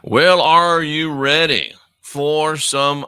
Well, are you ready for some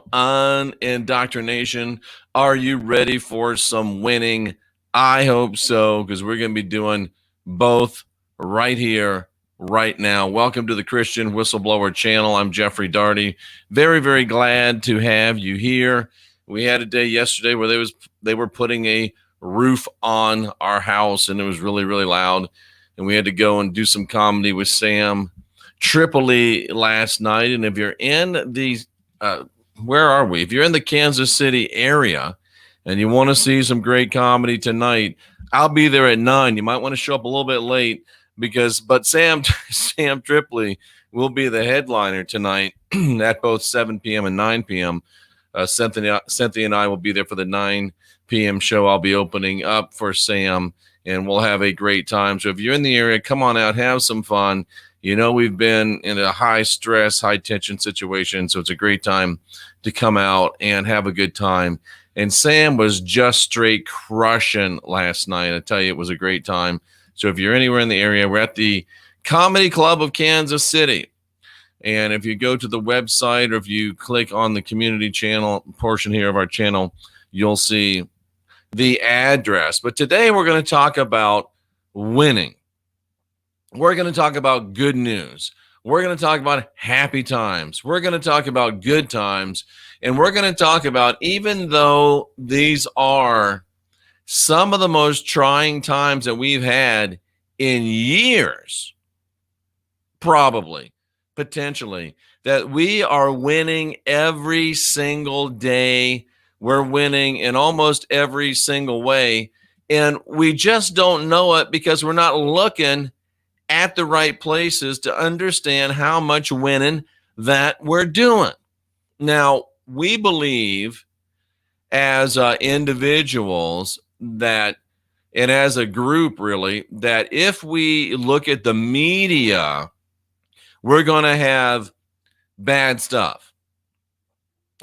indoctrination? Are you ready for some winning? I hope so, because we're going to be doing both right here, right now. Welcome to the Christian Whistleblower channel. I'm Jeffrey Daugherty. Very, very glad to have you here. We had a day yesterday where they were putting a roof on our house, and it was really, really loud. And we had to go and do some comedy with Sam Tripoli last night. And if you're in the, where are we? If you're in the Kansas City area and you want to see some great comedy tonight, I'll be there at 9. You might want to show up a little bit late but Sam Tripoli will be the headliner tonight at both 7 p.m. and 9 p.m. Cynthia and I will be there for the 9 p.m. show. I'll be opening up for Sam, and we'll have a great time. So if you're in the area, come on out, have some fun. You know, we've been in a high stress, high tension situation, so it's a great time to come out and have a good time. And Sam was just straight crushing last night. I tell you, it was a great time. So if you're anywhere in the area, we're at the Comedy Club of Kansas City. And if you go to the website or if you click on the community channel portion here of our channel, you'll see the address. But today we're going to talk about winning. We're going to talk about good news. We're going to talk about happy times. We're going to talk about good times. And we're going to talk about, even though these are some of the most trying times that we've had in years, probably, potentially, that we are winning every single day. We're winning in almost every single way. And we just don't know it because we're not looking at the right places to understand how much winning that we're doing. Now, we believe as individuals that, and as a group really, that if we look at the media, we're going to have bad stuff.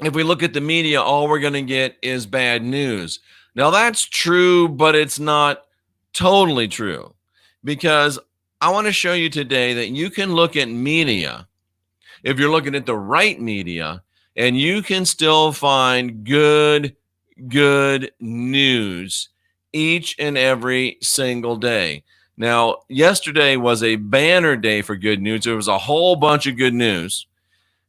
If we look at the media, all we're going to get is bad news. Now, that's true, but it's not totally true, because I want to show you today that you can look at media, if you're looking at the right media, and you can still find good news each and every single day. Now, yesterday was a banner day for good news. There was a whole bunch of good news.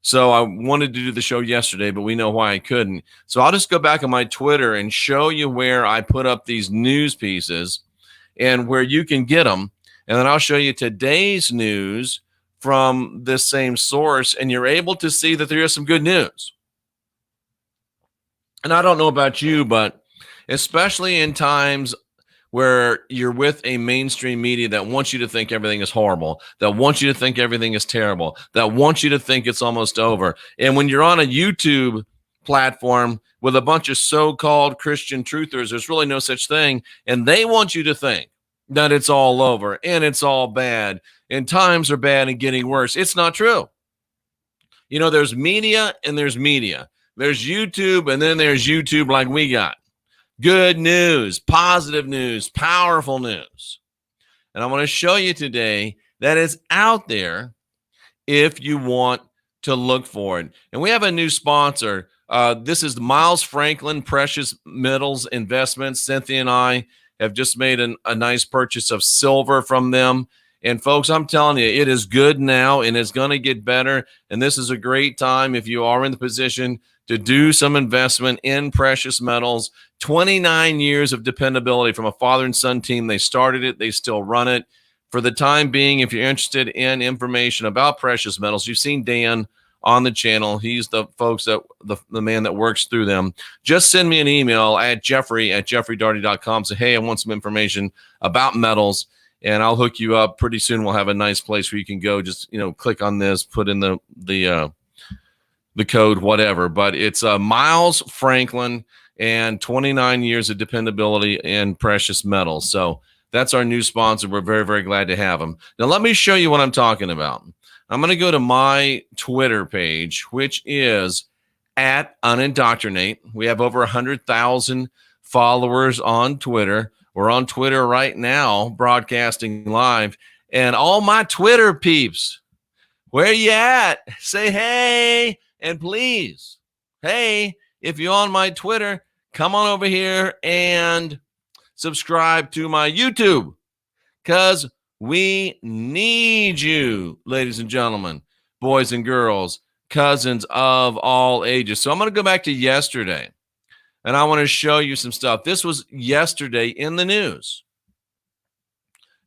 So I wanted to do the show yesterday, but we know why I couldn't. So I'll just go back on my Twitter and show you where I put up these news pieces and where you can get them. And then I'll show you today's news from this same source, and you're able to see that there is some good news. And I don't know about you, but especially in times where you're with a mainstream media that wants you to think everything is horrible, that wants you to think everything is terrible, that wants you to think it's almost over. And when you're on a YouTube platform with a bunch of so-called Christian truthers, there's really no such thing. And they want you to think that it's all over and it's all bad and times are bad and getting worse. It's not true. You know, there's media and there's media. There's YouTube and then there's YouTube like we got. Good news, positive news, powerful news. And I want to show you today that it's out there if you want to look for it. And we have a new sponsor. This is Miles Franklin Precious Metals Investments. Cynthia and I have just made a nice purchase of silver from them. And folks, I'm telling you, it is good now and it's going to get better. And this is a great time if you are in the position to do some investment in precious metals. 29 years of dependability from a father and son team. They started it. They still run it. For the time being, if you're interested in information about precious metals, you've seen Dan on the channel. He's the folks that the man that works through them. Just send me an email at jeffrey@jeffreydaugherty.com. Say, hey, I want some information about metals, and I'll hook you up. Pretty soon we'll have a nice place where you can go. Just, click on this, put in the code, whatever. But it's Miles Franklin and 29 years of dependability in precious metals. So that's our new sponsor. We're very, very glad to have them. Now, let me show you what I'm talking about. I'm going to go to my Twitter page, which is @unindoctrinate. We have over 100,000 followers on Twitter. We're on Twitter right now, broadcasting live. And all my Twitter peeps, Where you at? Say hey, and please, hey, if you're on my Twitter, come on over here and subscribe to my YouTube, because we need you, ladies and gentlemen, boys and girls, cousins of all ages. So I'm going to go back to yesterday, and I want to show you some stuff. This was yesterday in the news,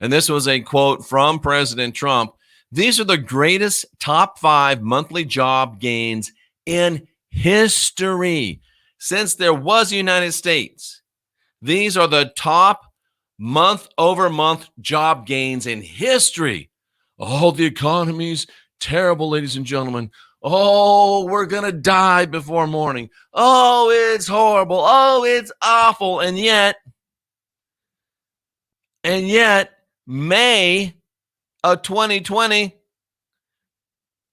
and this was a quote from President Trump. These are the greatest top 5 monthly job gains in history since there was the United States. These are the top month-over-month job gains in history. Oh, the economy's terrible, ladies and gentlemen. Oh, we're going to die before morning. Oh, it's horrible. Oh, it's awful. And yet, May of 2020,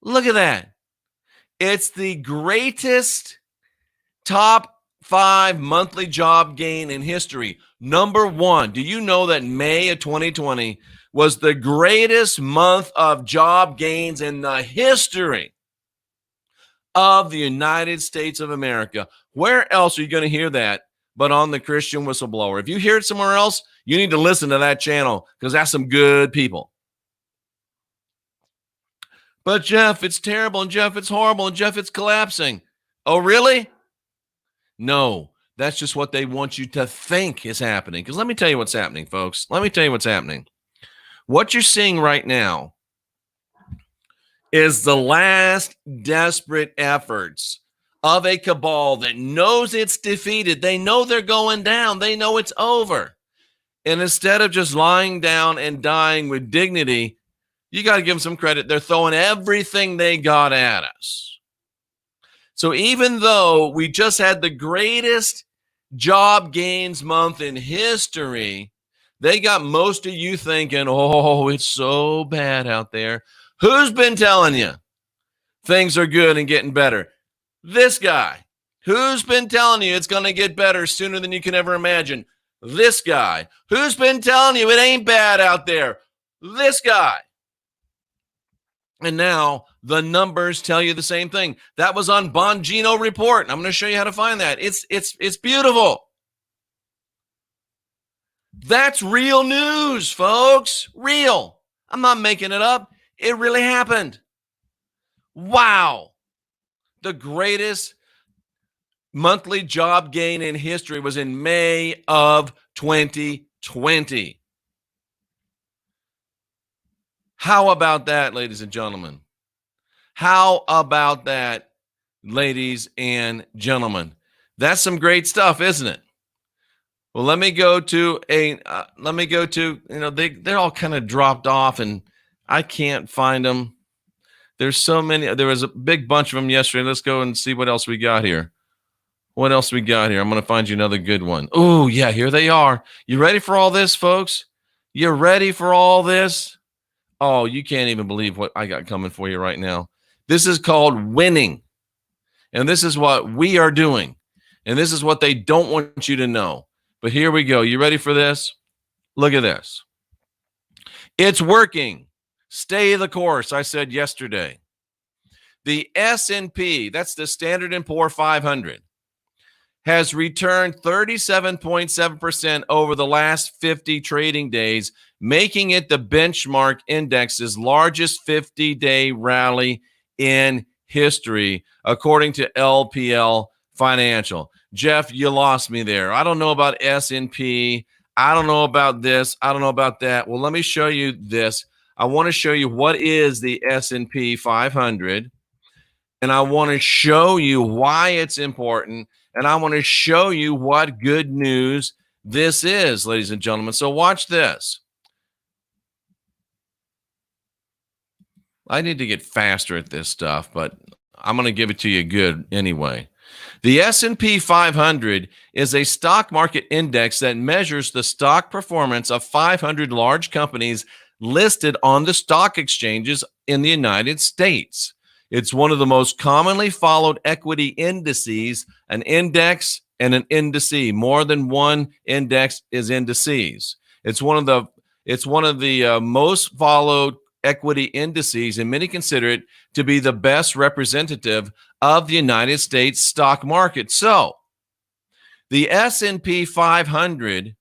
look at that. It's the greatest top 5 monthly job gain in history. Number 1, do you know that May of 2020 was the greatest month of job gains in the history of the United States of America? Where else are you going to hear that but on the Christian Whistleblower? If you hear it somewhere else, you need to listen to that channel, because that's some good people. But Jeff, it's terrible, and Jeff, it's horrible, and Jeff, it's collapsing. Oh, really? No, that's just what they want you to think is happening. Because let me tell you what's happening, folks. Let me tell you what's happening. What you're seeing right now is the last desperate efforts of a cabal that knows it's defeated. They know they're going down. They know it's over. And instead of just lying down and dying with dignity, you got to give them some credit. They're throwing everything they got at us. So even though we just had the greatest job gains month in history, they got most of you thinking, oh, it's so bad out there. Who's been telling you things are good and getting better? This guy. Who's been telling you it's going to get better sooner than you can ever imagine? This guy. Who's been telling you it ain't bad out there? This guy. And now the numbers tell you the same thing. That was on Bongino Report. I'm going to show you how to find that. It's beautiful. That's real news, folks. Real. I'm not making it up. It really happened. Wow. The greatest monthly job gain in history was in May of 2020. How about that, ladies and gentlemen? How about that, ladies and gentlemen? That's some great stuff, isn't it? Well, let me go to, they're all kind of dropped off and I can't find them. There's so many. There was a big bunch of them yesterday. Let's go and see what else we got here. What else we got here? I'm going to find you another good one. Oh, yeah, here they are. You ready for all this, folks? You ready for all this? Oh, you can't even believe what I got coming for you right now. This is called winning. And this is what we are doing. And this is what they don't want you to know. But here we go. You ready for this? Look at this. It's working. Stay the course, I said yesterday. The S&P, that's the Standard & Poor 500, has returned 37.7% over the last 50 trading days, making it the benchmark index's largest 50-day rally in history, according to LPL Financial. Jeff, you lost me there. I don't know about S&P. I don't know about this. I don't know about that. Well, let me show you this. I want to show you what is the S&P 500, and I want to show you why it's important, and I want to show you what good news this is, ladies and gentlemen. So watch this. I need to get faster at this stuff, but I'm going to give it to you good anyway. The S&P 500 is a stock market index that measures the stock performance of 500 large companies listed on the stock exchanges in the United States. It's one of the most commonly followed equity indices, an index and an indice. More than one index is indices. It's one of the most followed equity indices, and many consider it to be the best representative of the United States stock market. So the S&P 500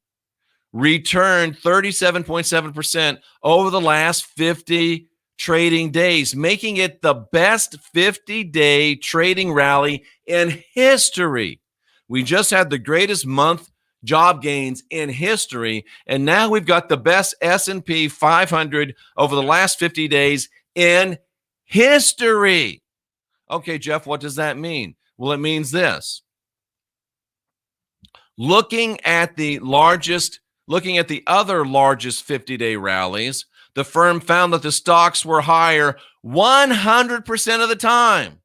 returned 37.7% over the last 50 trading days, making it the best 50-day trading rally in history. We just had the greatest month job gains in history, and now we've got the best S&P 500 over the last 50 days in history. Okay, Jeff, what does that mean? Well, it means this. Looking at the other largest 50-day rallies, the firm found that the stocks were higher 100% of the time.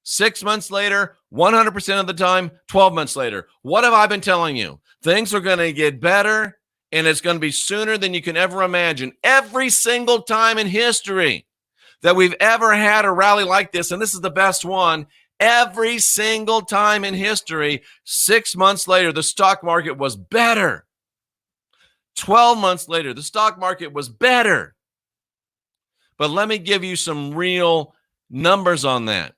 6 months later, 100% of the time, 12 months later. What have I been telling you? Things are going to get better, and it's going to be sooner than you can ever imagine. Every single time in history that we've ever had a rally like this, and this is the best one, every single time in history, 6 months later, the stock market was better. 12 months later, the stock market was better. But let me give you some real numbers on that.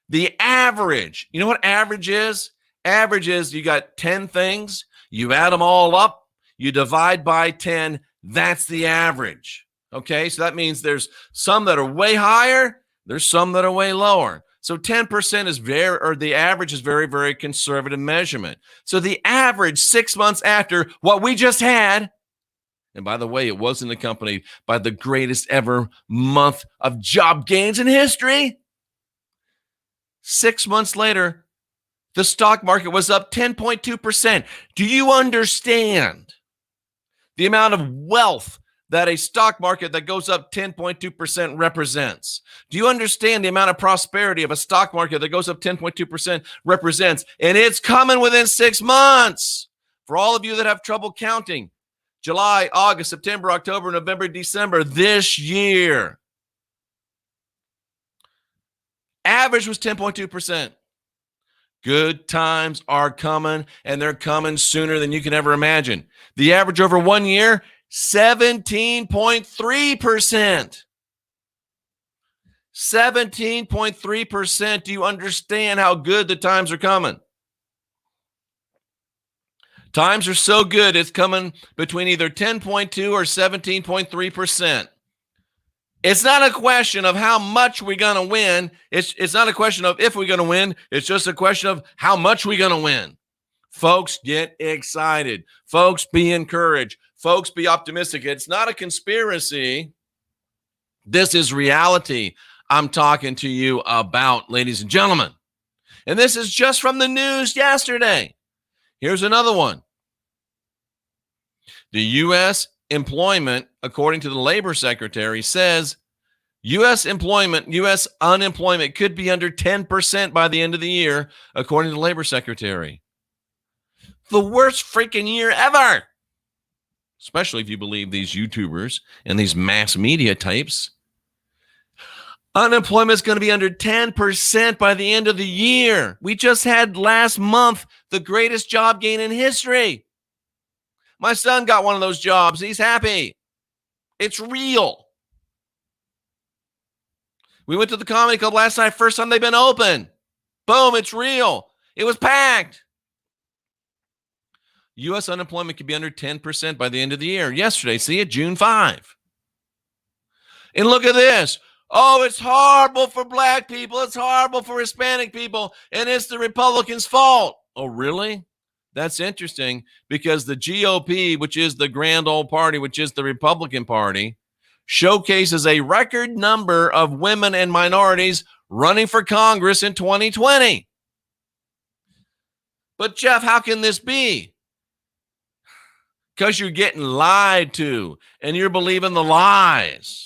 The average, you know what average is? Average is you got 10 things, you add them all up, you divide by 10, that's the average. Okay, so that means there's some that are way higher, there's some that are way lower. So 10% is the average is very, very conservative measurement. So the average 6 months after what we just had, and by the way, it wasn't accompanied by the greatest ever month of job gains in history. 6 months later, the stock market was up 10.2%. Do you understand the amount of wealth that a stock market that goes up 10.2% represents? Do you understand the amount of prosperity of a stock market that goes up 10.2% represents? And it's coming within 6 months. For all of you that have trouble counting, July, August, September, October, November, December this year. Average was 10.2%. Good times are coming, and they're coming sooner than you can ever imagine. The average over 1 year, 17.3%. 17.3%. Do you understand how good the times are coming? Times are so good, it's coming between either 10.2 or 17.3%. It's not a question of how much we're going to win. It's not a question of if we're going to win. It's just a question of how much we're going to win. Folks, get excited. Folks, be encouraged. Folks, be optimistic. It's not a conspiracy. This is reality I'm talking to you about, ladies and gentlemen. And this is just from the news yesterday. Here's another one. The U.S. employment, according to the Labor Secretary, says U.S. unemployment could be under 10% by the end of the year, according to the Labor Secretary. The worst freaking year ever, especially if you believe these YouTubers and these mass media types. Unemployment is going to be under 10% by the end of the year. We just had last month the greatest job gain in history. My son got one of those jobs. He's happy. It's real. We went to the comedy club last night. First time they've been open. Boom, it's real. It was packed. U.S. unemployment could be under 10% by the end of the year. Yesterday, see it, June 5. And look at this. Oh, it's horrible for black people. It's horrible for Hispanic people. And it's the Republicans' fault. Oh, really? That's interesting because the GOP, which is the grand old party, which is the Republican Party, showcases a record number of women and minorities running for Congress in 2020. But Jeff, how can this be? Because you're getting lied to and you're believing the lies.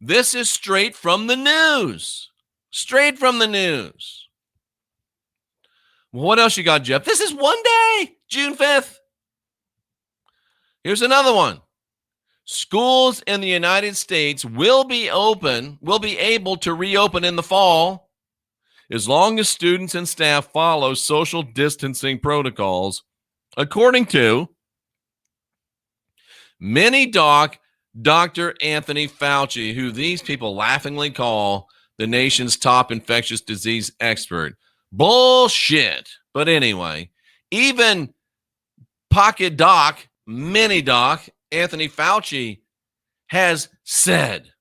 This is straight from the news. Straight from the news. What else you got, Jeff? This is one day, June 5th. Here's another one. Schools in the United States will be able to reopen in the fall as long as students and staff follow social distancing protocols, according to Mini doc, Dr. Anthony Fauci, who these people laughingly call the nation's top infectious disease expert. Bullshit. But anyway, even pocket doc, mini doc, Anthony Fauci has said,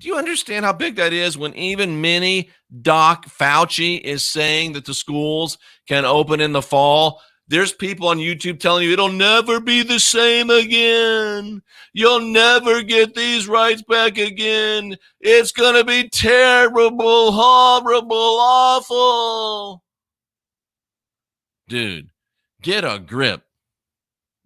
do you understand how big that is when even mini doc Fauci is saying that the schools can open in the fall? There's people on YouTube telling you it'll never be the same again. You'll never get these rights back again. It's going to be terrible, horrible, awful. Dude, get a grip.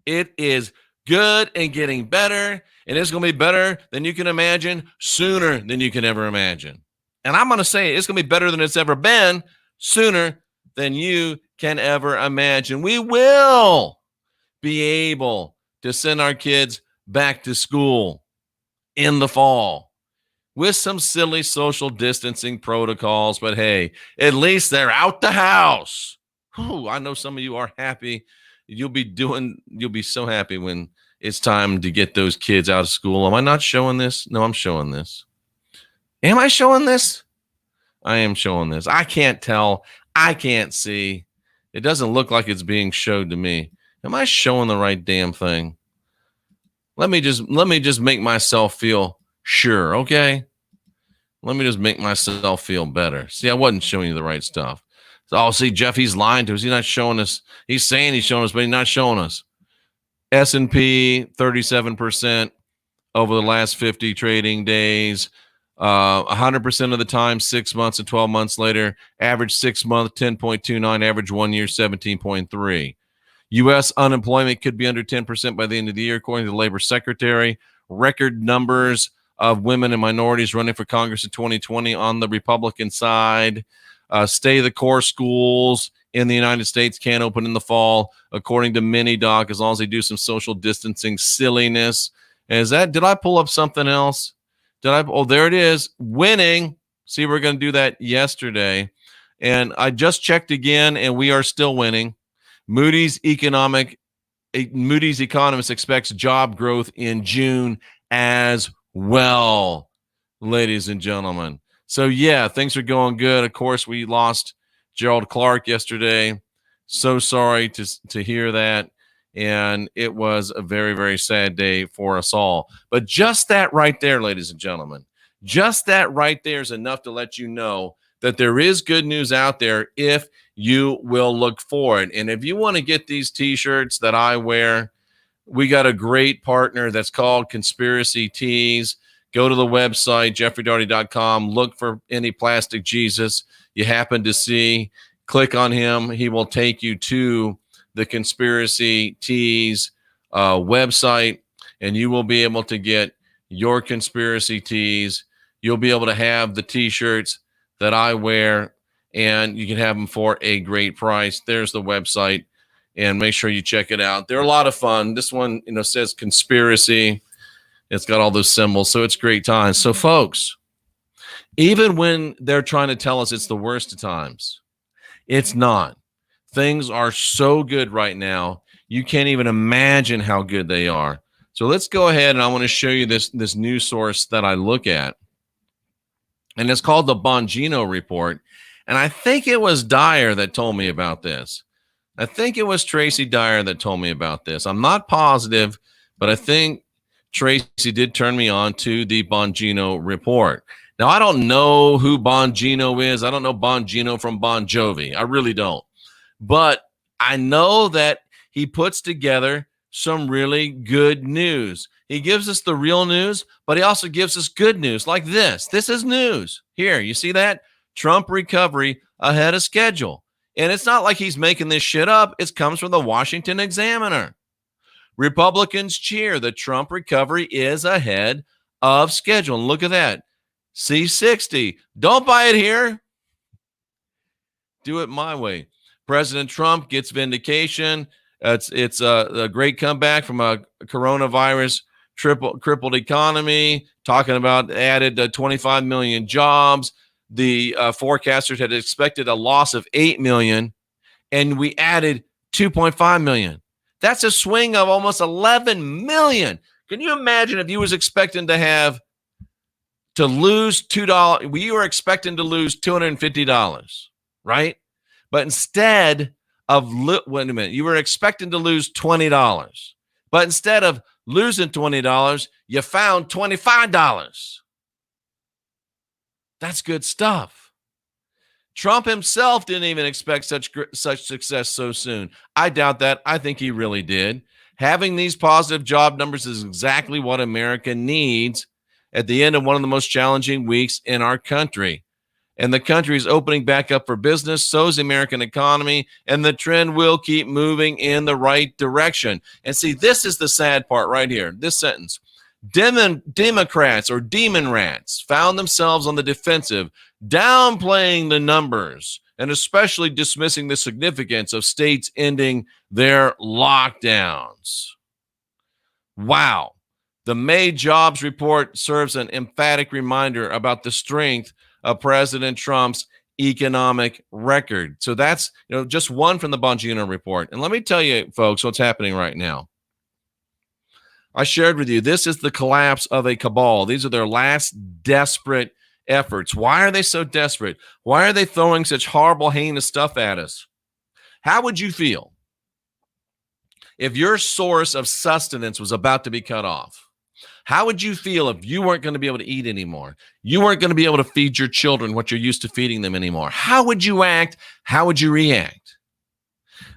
It is good and getting better, and it's going to be better than you can imagine sooner than you can ever imagine. And I'm going to say it's going to be better than it's ever been sooner than you can ever imagine. We will be able to send our kids back to school in the fall with some silly social distancing protocols, but hey, at least they're out the house. Whew, I know some of you are happy. You'll be so happy when it's time to get those kids out of school. Am I not showing this? No, I'm showing this. Am I showing this? I am showing this. I can't tell. I can't see. It doesn't look like it's being showed to me. Am I showing the right damn thing? Let me just make myself feel sure, okay? Let me just make myself feel better. See, I wasn't showing you the right stuff. Oh, see, Jeff, he's lying to us. He's not showing us. He's saying he's showing us, but he's not showing us. S&P, 37% over the last 50 trading days. 100% of the time, 6 months and 12 months later. Average 6 month, 10.29. Average 1 year, 17.3. U.S. unemployment could be under 10% by the end of the year, according to the Labor Secretary. Record numbers of women and minorities running for Congress in 2020 on the Republican side. Stay the core schools in the United States can't open in the fall, according to Mini-Doc, as long as they do some social distancing silliness. Did I pull up something else? Oh, there it is. Winning. See, we're going to do that yesterday. And I just checked again, and we are still winning. Moody's economist expects job growth in June as well, ladies and gentlemen. So, yeah, things are going good. Of course, we lost Gerald Clark yesterday. So sorry to hear that. And it was a very, very sad day for us all. But just that right there, ladies and gentlemen, just that right there is enough to let you know that there is good news out there if you will look for it. And if you want to get these T-shirts that I wear, we got a great partner that's called Conspiracy Tees. Go to the website, jeffreydaugherty.com. Look for any plastic Jesus you happen to see. Click on him. He will take you to the Conspiracy Tees website, and you will be able to get your Conspiracy Tees. You'll be able to have the T-shirts that I wear, and you can have them for a great price. There's the website, and make sure you check it out. They're a lot of fun. This one, says Conspiracy. It's got all those symbols, so it's great times. So, folks, even when they're trying to tell us it's the worst of times, it's not. Things are so good right now, you can't even imagine how good they are. So let's go ahead, and I want to show you this news source that I look at. And it's called the Bongino Report. And I think it was Dyer that told me about this. I think it was Tracy Dyer that told me about this. I'm not positive, but I think Tracy did turn me on to the Bongino Report. Now, I don't know who Bongino is. I don't know Bongino from Bon Jovi. I really don't. But I know that he puts together some really good news. He gives us the real news, but he also gives us good news like this. This is news. Here, you see that? Trump recovery ahead of schedule. And it's not like he's making this shit up. It comes from the Washington Examiner. Republicans cheer the Trump recovery is ahead of schedule. And look at that. C60. Don't buy it here. Do it my way. President Trump gets vindication. It's a great comeback from a coronavirus crippled economy, talking about added 25 million jobs. The forecasters had expected a loss of 8 million, and we added 2.5 million. That's a swing of almost 11 million. Can you imagine if you was expecting to lose $2? You were expecting to lose $250, right? But instead of, wait a minute, you were expecting to lose $20. But instead of losing $20, you found $25. That's good stuff. Trump himself didn't even expect such success so soon. I doubt that. I think he really did. Having these positive job numbers is exactly what America needs at the end of one of the most challenging weeks in our country. And the country is opening back up for business. So is the American economy. And the trend will keep moving in the right direction. And see, this is the sad part right here. This sentence. Democrats or demon rats found themselves on the defensive, downplaying the numbers and especially dismissing the significance of states ending their lockdowns. Wow. The May jobs report serves an emphatic reminder about the strength of President Trump's economic record. So that's, just one from the Bongino report. And let me tell you, folks, what's happening right now. I shared with you, this is the collapse of a cabal. These are their last desperate efforts. Why are they so desperate? Why are they throwing such horrible, heinous stuff at us? How would you feel if your source of sustenance was about to be cut off? How would you feel if you weren't going to be able to eat anymore? You weren't going to be able to feed your children what you're used to feeding them anymore. How would you act? How would you react?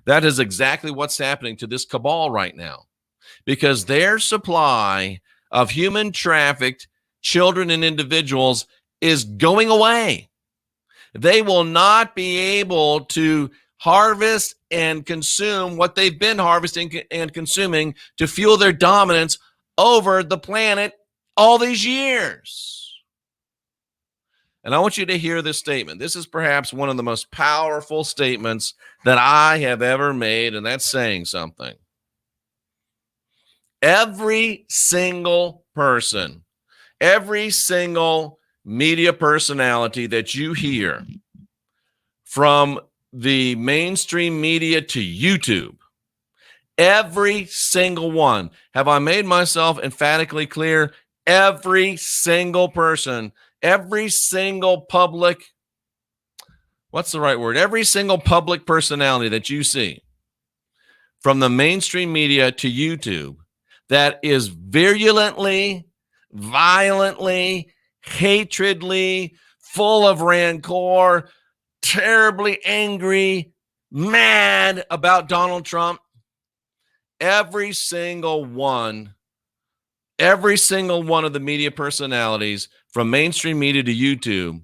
That is exactly what's happening to this cabal right now, because their supply of human trafficked children and individuals is going away. They will not be able to harvest and consume what they've been harvesting and consuming to fuel their dominance over the planet all these years. And I want you to hear this statement. This is perhaps one of the most powerful statements that I have ever made, and that's saying something. Every single person, every single media personality that you hear, from the mainstream media to YouTube, every single one, have I made myself emphatically clear? Every single person, every single public, what's the right word? Every single public personality that you see, from the mainstream media to YouTube, that is virulently, violently, hatredly, full of rancor, terribly angry, mad about Donald Trump. Every single one of the media personalities, from mainstream media to YouTube,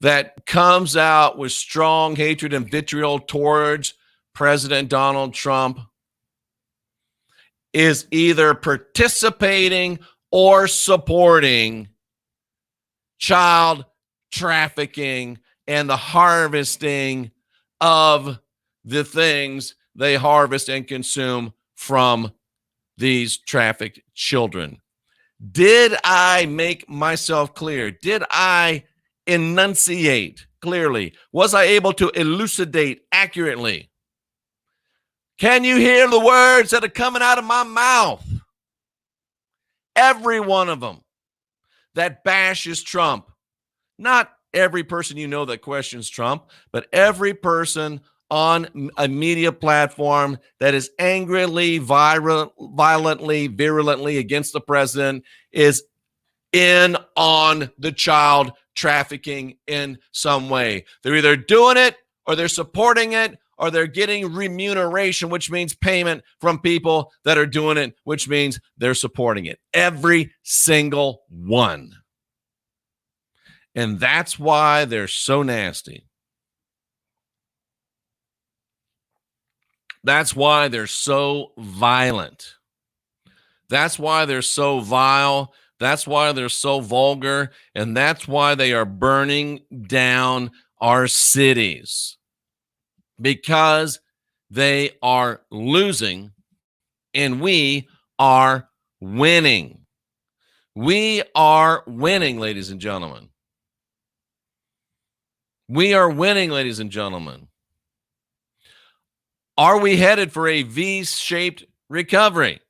that comes out with strong hatred and vitriol towards President Donald Trump, is either participating or supporting child trafficking and the harvesting of the things they harvest and consume from these trafficked children. Did I make myself clear? Did I enunciate clearly? Was I able to elucidate accurately? Can you hear the words that are coming out of my mouth? Every one of them that bashes Trump. Not every person that questions Trump, but every person on a media platform that is angrily, violently, virulently against the president is in on the child trafficking in some way. They're either doing it, or they're supporting it, or they're getting remuneration, which means payment from people that are doing it, which means they're supporting it. Every single one. And that's why they're so nasty. That's why they're so violent. That's why they're so vile. That's why they're so vulgar. And that's why they are burning down our cities. Because they are losing and we are winning. We are winning, ladies and gentlemen. We are winning, ladies and gentlemen. Are we headed for a V-shaped recovery?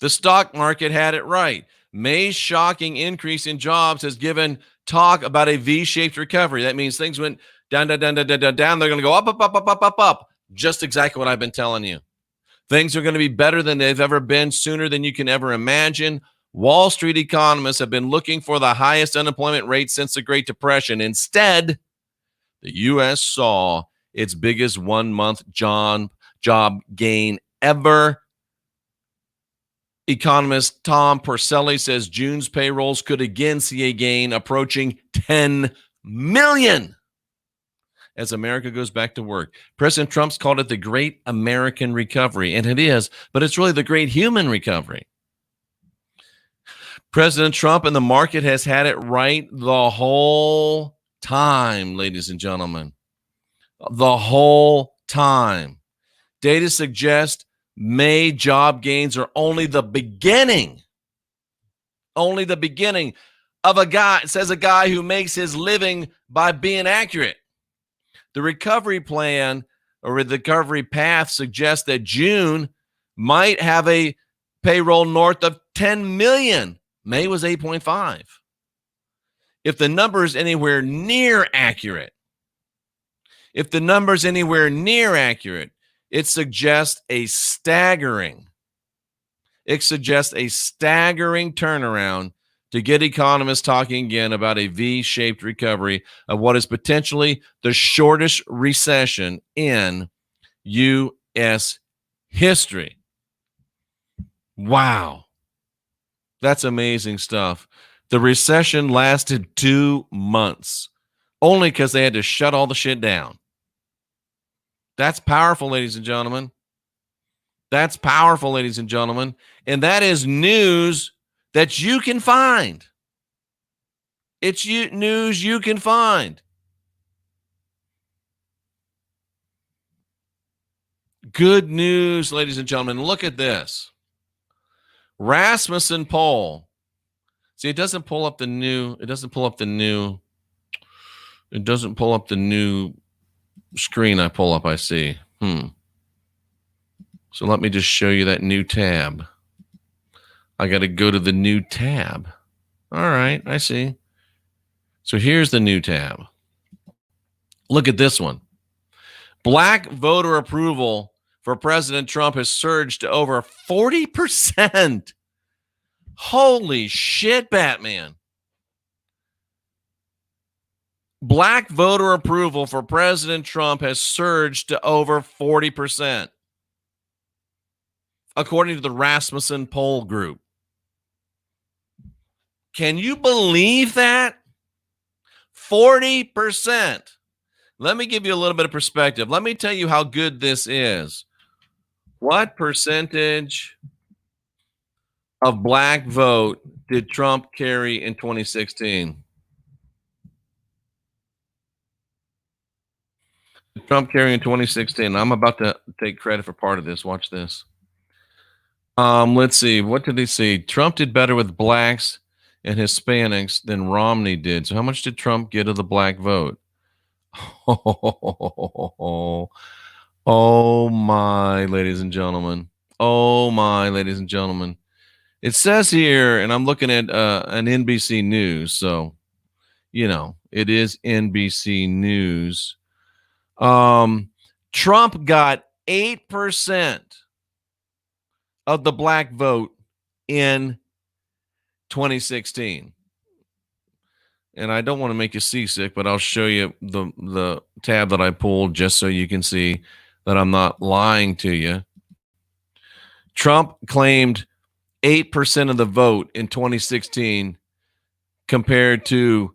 The stock market had it right. May's shocking increase in jobs has given talk about a V-shaped recovery. That means things went down, down, down, down, down, down, down. They're going to go up, up, up, up, up, up, up. Just exactly what I've been telling you. Things are going to be better than they've ever been, sooner than you can ever imagine. Wall Street economists have been looking for the highest unemployment rate since the Great Depression. Instead, the U.S. saw its biggest one-month job gain ever. Economist Tom Porcelli says June's payrolls could again see a gain approaching 10 million as America goes back to work. President Trump's called it the Great American Recovery, and it is, but it's really the Great Human Recovery. President Trump and the market has had it right the whole time, ladies and gentlemen. The whole time. Data suggests May job gains are only the beginning. Only the beginning of a guy, says a guy who makes his living by being accurate. The recovery plan or the recovery path suggests that June might have a payroll north of 10 million. May was 8.5. If the number is anywhere near accurate, it suggests a staggering turnaround to get economists talking again about a V-shaped recovery of what is potentially the shortest recession in U.S. history. Wow. That's amazing stuff. The recession lasted 2 months, only because they had to shut all the shit down. That's powerful, ladies and gentlemen. That's powerful, ladies and gentlemen. And that is news that you can find. It's news you can find. Good news, ladies and gentlemen. Look at this. Rasmussen poll. See, it doesn't pull up the new screen I pull up, I see. So let me just show you that new tab. I got to go to the new tab. All right, I see. So here's the new tab. Look at this one. Black voter approval for President Trump has surged to over 40%. Holy shit, Batman. Black voter approval for President Trump has surged to over 40%, according to the Rasmussen poll group. Can you believe that? 40%. Let me give you a little bit of perspective. Let me tell you how good this is. What percentage of black vote did Trump carry in 2016? Trump carry in 2016. I'm about to take credit for part of this. Watch this. Let's see. What did he see? Trump did better with blacks and Hispanics than Romney did. So how much did Trump get of the black vote? Oh my, ladies and gentlemen. Oh my, ladies and gentlemen. It says here, and I'm looking at an NBC News. So, you know, it is NBC News. Trump got 8% of the black vote in 2016. And I don't want to make you seasick, but I'll show you the tab that I pulled just so you can see that I'm not lying to you. Trump claimed 8% of the vote in 2016 compared to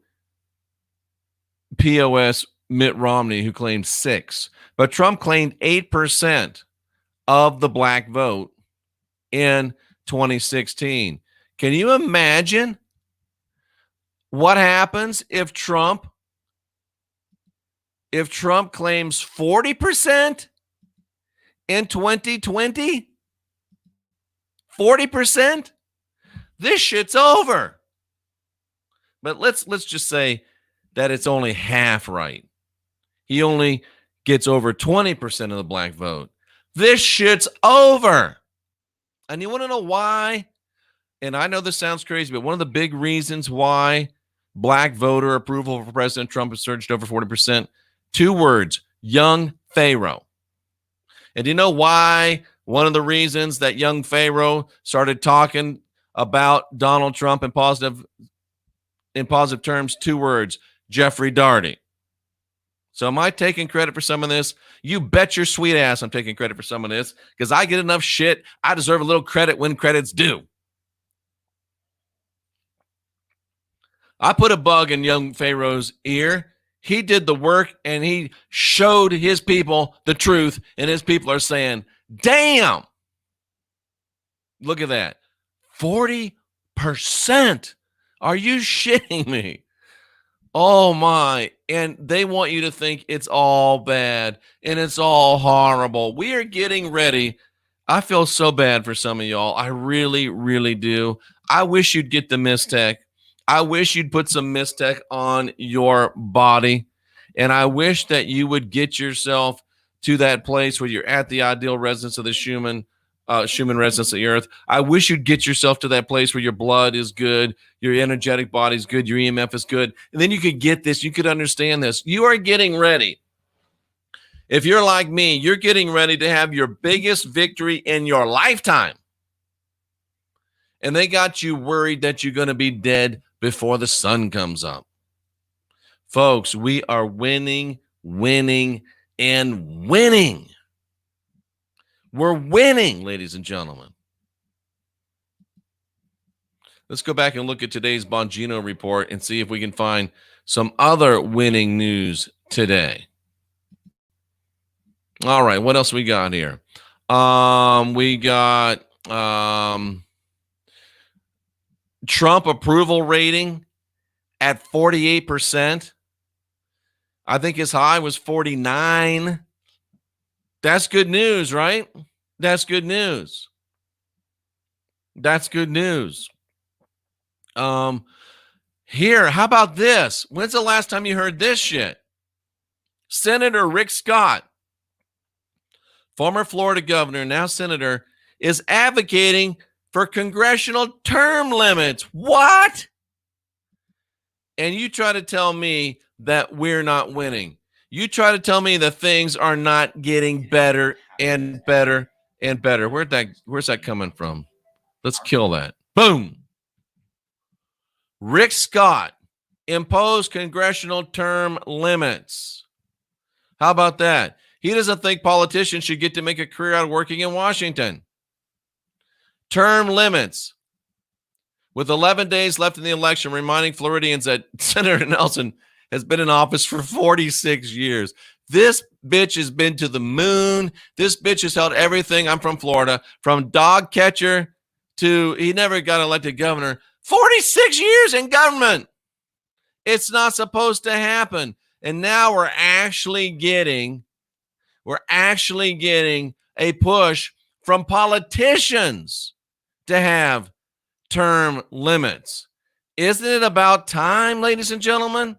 POS Mitt Romney, who claimed 6%. But Trump claimed 8% of the black vote in 2016. Can you imagine what happens if Trump claims 40% in 2020? 40%? This shit's over. But let's just say that it's only half right. He only gets over 20% of the black vote. This shit's over. And you want to know why? And I know this sounds crazy, but one of the big reasons why black voter approval for President Trump has surged over 40%, 2 words, young Pharaoh. And do you know why one of the reasons that young Pharaoh started talking about Donald Trump in positive terms? 2 words, Jeffrey Daugherty. So am I taking credit for some of this? You bet your sweet ass I'm taking credit for some of this, because I get enough shit. I deserve a little credit when credit's due. I put a bug in young Pharaoh's ear. He did the work, and he showed his people the truth, and his people are saying, damn, look at that, 40%. Are you shitting me? Oh my. And they want you to think it's all bad and it's all horrible. We are getting ready. I feel so bad for some of y'all. I really, really do. I wish you'd get the Mistec. I wish you'd put some Mistec on your body. And I wish that you would get yourself to that place where you're at the ideal residence of the Schumann residence of the earth. I wish you'd get yourself to that place where your blood is good, your energetic body is good, your EMF is good. And then you could get this, you could understand this. You are getting ready. If you're like me, you're getting ready to have your biggest victory in your lifetime. And they got you worried that you're going to be dead before the sun comes up. Folks, we are winning, winning, and winning. We're winning, ladies and gentlemen. Let's go back and look at today's Bongino report and see if we can find some other winning news today. All right, what else we got here? We got Trump approval rating at 48%. I think his high was 49. That's good news, right? That's good news. That's good news. Here, how about this? When's the last time you heard this shit? Senator Rick Scott, former Florida governor, now senator, is advocating for congressional term limits. What? And you try to tell me that we're not winning. You try to tell me that things are not getting better and better and better. Where's that coming from? Let's kill that. Boom. Rick Scott imposed congressional term limits. How about that? He doesn't think politicians should get to make a career out of working in Washington. Term limits. With 11 days left in the election, reminding Floridians that Senator Nelson has been in office for 46 years. This bitch has been to the moon. This bitch has held everything. I'm from Florida, from dog catcher to he never got elected governor. 46 years in government. It's not supposed to happen. And now we're actually getting a push from politicians to have term limits. Isn't it about time, ladies and gentlemen?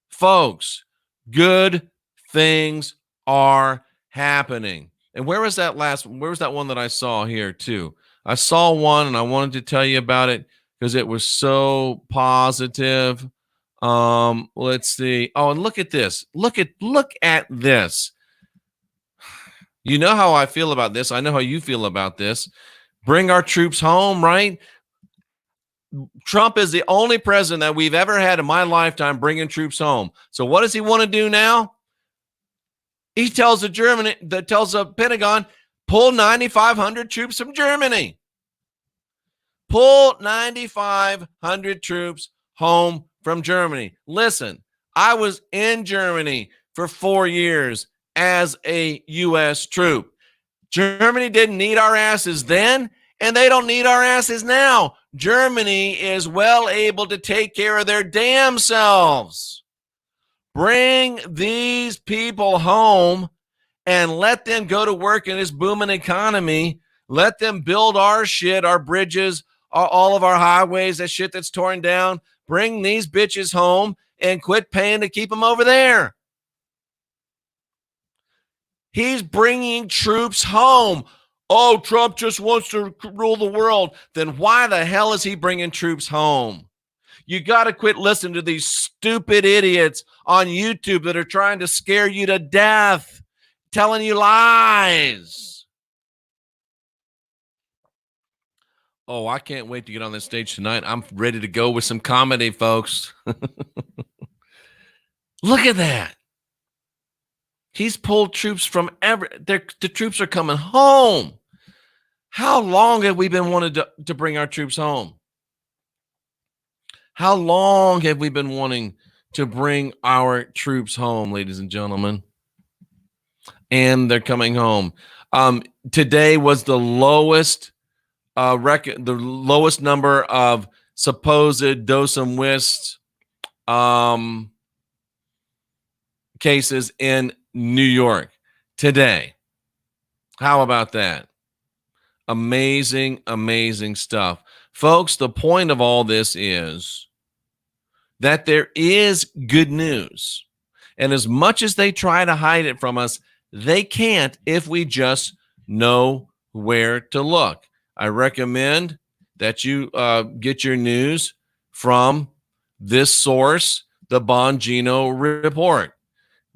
Folks, good things are happening. And where was that one that I saw here too? I saw one and I wanted to tell you about it because it was so positive. Let's see. Oh, and look at this. Look at this. You know how I feel about this. I know how you feel about this. Bring our troops home, right? Trump is the only president that we've ever had in my lifetime bringing troops home. So what does he want to do now? He tells the Pentagon, pull 9,500 troops from Germany. Pull 9,500 troops home from Germany. Listen, I was in Germany for 4 years as a U.S. troop. Germany didn't need our asses then, and they don't need our asses now. Germany is well able to take care of their damn selves. Bring these people home and let them go to work in this booming economy. Let them build our shit, our bridges, all of our highways, that shit that's torn down. Bring these bitches home and quit paying to keep them over there. He's bringing troops home. Oh, Trump just wants to rule the world. Then why the hell is he bringing troops home? You got to quit listening to these stupid idiots on YouTube that are trying to scare you to death, telling you lies. Oh, I can't wait to get on this stage tonight. I'm ready to go with some comedy, folks. Look at that. He's pulled troops from the troops are coming home. How long have we been wanting to bring our troops home? How long have we been wanting to bring our troops home, ladies and gentlemen? And they're coming home. Today was the lowest the lowest number of supposed DOSOM WIST cases in New York today. How about that? Amazing, amazing stuff. Folks, the point of all this is that there is good news. And as much as they try to hide it from us, they can't if we just know where to look. I recommend that you get your news from this source, the Bongino Report.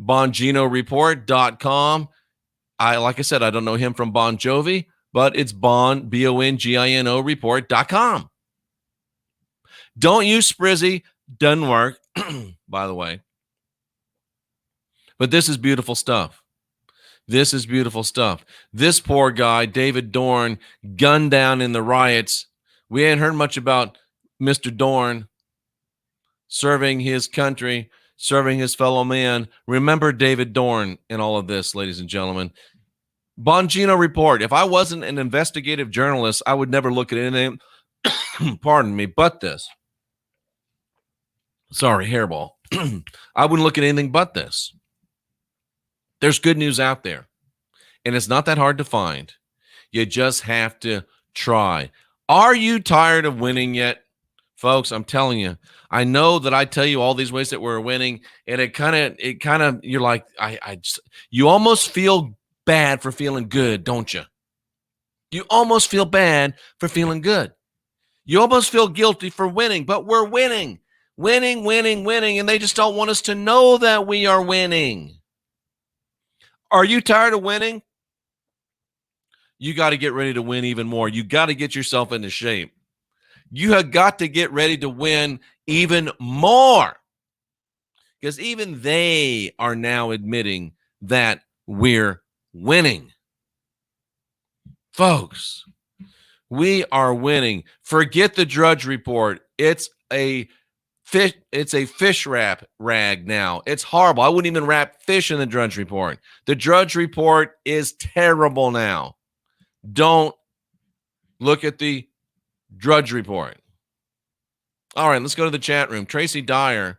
BonginoReport.com. Like I said, I don't know him from Bon Jovi, but it's Bongino Report.com. Don't use Sprizzy. Doesn't work, by the way. But this is beautiful stuff. This is beautiful stuff. This poor guy, David Dorn, gunned down in the riots. We ain't heard much about Mr. Dorn serving his country, serving his fellow man. Remember David Dorn in all of this, ladies and gentlemen. Bongino Report. If I wasn't an investigative journalist, I would never look at anything, pardon me, but this. Sorry, hairball. I wouldn't look at anything but this. There's good news out there, and it's not that hard to find. You just have to try. Are you tired of winning yet? Folks, I'm telling you, I know that I tell you all these ways that we're winning, and it kind of, you're like, you almost feel bad for feeling good, don't you? You almost feel bad for feeling good. You almost feel guilty for winning, but we're winning, and they just don't want us to know that we are winning. Are you tired of winning? You got to get ready to win even more. You got to get yourself into shape. You have got to get ready to win even more, because even they are now admitting that we're winning. Folks, we are winning. Forget the Drudge Report. It's a fish rag now. It's horrible. I wouldn't even wrap fish in the Drudge Report. The Drudge Report is terrible now. Don't look at the Drudge Report. All right, let's go to the chat room. Tracy Dyer,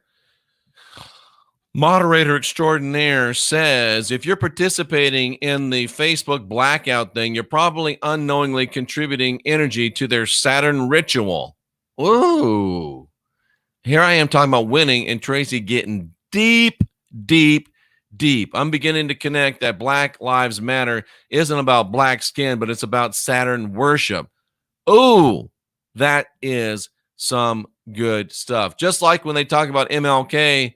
moderator extraordinaire, says, if you're participating in the Facebook blackout thing, you're probably unknowingly contributing energy to their Saturn ritual. Ooh. Here I am talking about winning, and Tracy getting deep. I'm beginning to connect that Black Lives Matter isn't about black skin, but it's about Saturn worship. Ooh, that is some good stuff. Just like when they talk about MLK,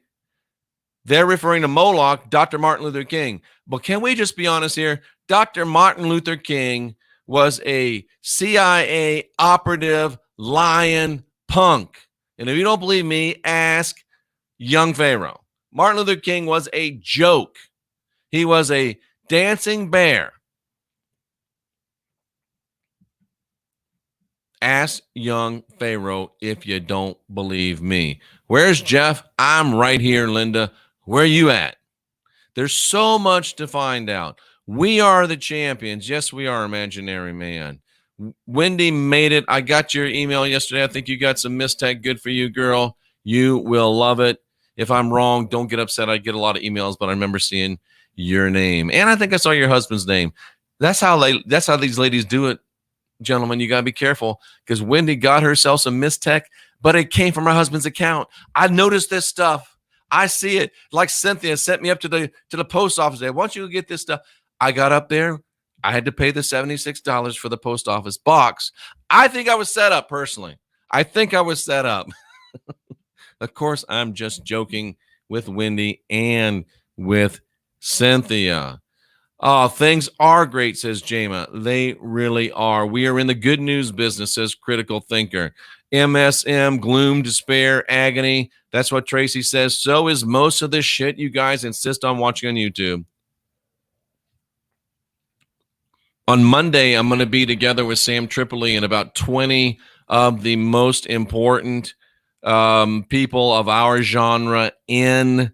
they're referring to Moloch, Dr. Martin Luther King. But can we just be honest here? Dr. Martin Luther King was a CIA operative lion punk. And if you don't believe me, ask young Pharaoh. Martin Luther King was a joke. He was a dancing bear. Ask young Pharaoh if you don't believe me. Where's Jeff? I'm right here, Linda. Where are you at? There's so much to find out. We are the champions. Yes, we are, Imaginary Man. Wendy made it. I got your email yesterday. I think you got some mistake. Good for you, girl. You will love it. If I'm wrong, don't get upset. I get a lot of emails, but I remember seeing your name. And I think I saw your husband's name. That's how these ladies do it, gentlemen. You got to be careful, because Wendy got herself some mistech, but it came from her husband's account. I noticed this stuff. I see it. Like Cynthia sent me up to the post office. Why don't you get this stuff? I got up there. I had to pay the $76 for the post office box. I think I was set up personally. I think I was set up. Of course, I'm just joking with Wendy and with Cynthia. Oh, things are great, says Jama. They really are. We are in the good news business, says Critical Thinker. MSM, gloom, despair, agony. That's what Tracy says. So is most of this shit you guys insist on watching on YouTube. On Monday, I'm going to be together with Sam Tripoli and about 20 of the most important people of our genre in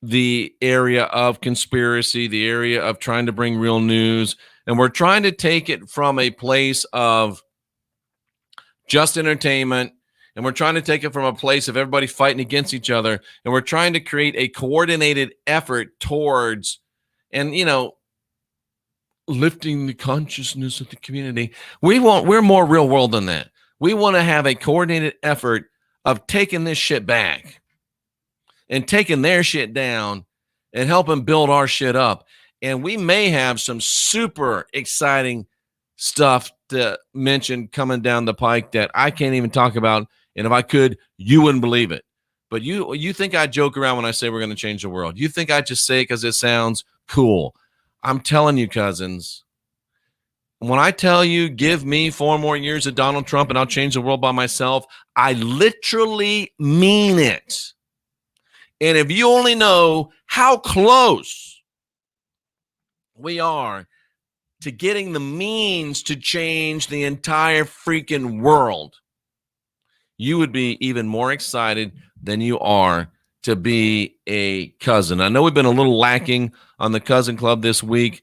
the area of conspiracy, the area of trying to bring real news. And we're trying to take it from a place of just entertainment. And we're trying to take it from a place of everybody fighting against each other. And we're trying to create a coordinated effort towards, and, you know, lifting the consciousness of the community. We're more real world than that. We want to have a coordinated effort of taking this shit back and taking their shit down and helping build our shit up. And we may have some super exciting stuff to mention coming down the pike that I can't even talk about. And if I could, you wouldn't believe it. But you think I joke around when I say we're going to change the world. You think I just say it because it sounds cool. I'm telling you, cousins, when I tell you, give me 4 more years of Donald Trump and I'll change the world by myself, I literally mean it. And if you only know how close we are to getting the means to change the entire freaking world, you would be even more excited than you are to be a cousin. I know we've been a little lacking on the Cousin Club this week,